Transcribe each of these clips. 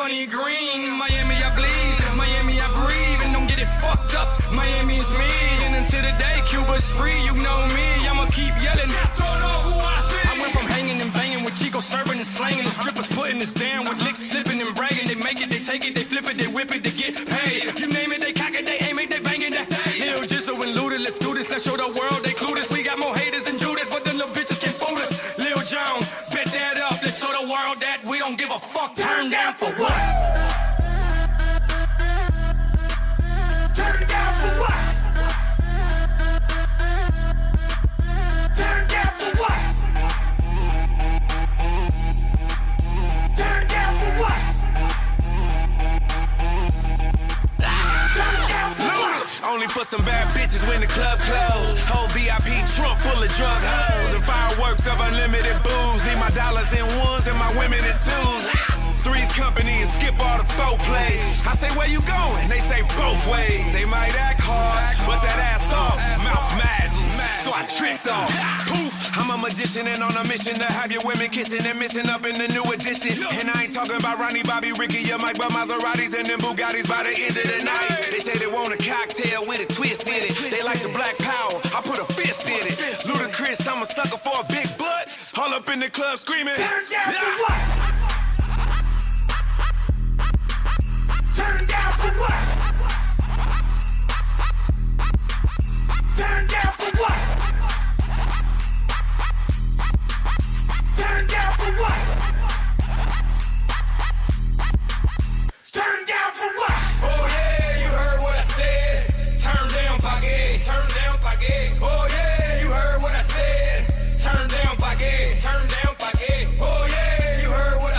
money green. Miami, I bleed. Miami, I breathe. And don't get it fucked up. Miami is me. And until the day Cuba's free, you know me. I'ma keep yelling. I went from hanging and banging with Chico serving and slanging. The strippers putting this down with licks slipping and bragging. They make it, they take it, they flip it, they whip it, they get paid. You name it, they cock it, they aim it, they bang it, they stay. Lil Jizzle and Luda, let's do this. Let's show the world they clueless. We got more haters than Judas, but them little bitches can't fool us. Lil Jon, bet that up. Let's show the world that we don't give a fuck. Turn down for what? Turn down for what? Turn down for what? Turn down for what? Turn down for what? Only for some bad bitches when the club closed. Whole VIP trunk full of drug hoes and fireworks of unlimited booze. Need my dollars in ones and my women in twos. Three's company and skip all the foreplay. I say, where you going? They say both ways. They might act hard, but that ass off, mouth magic. So I tricked off. Poof, I'm a magician and on a mission to have your women kissing and missing up in the new edition. And I ain't talking about Ronnie, Bobby, Ricky, your Mike, but Maseratis and them Bugattis by the end of the night. They say they want a cocktail with a twist in it. They like the black power, I put a fist in it. Ludacris, I'm a sucker for a big butt. All up in the club screaming. Turn down for what? Turn down for what? Turn down for what? Turn down for what? Turn down for what? Oh yeah, you heard what I said. Turn down, Pagay. Turn down, Pagay. Oh yeah, you heard what I said. Turn down, Pagay. Turn down, Pagay. Oh yeah, you heard what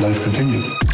life continues.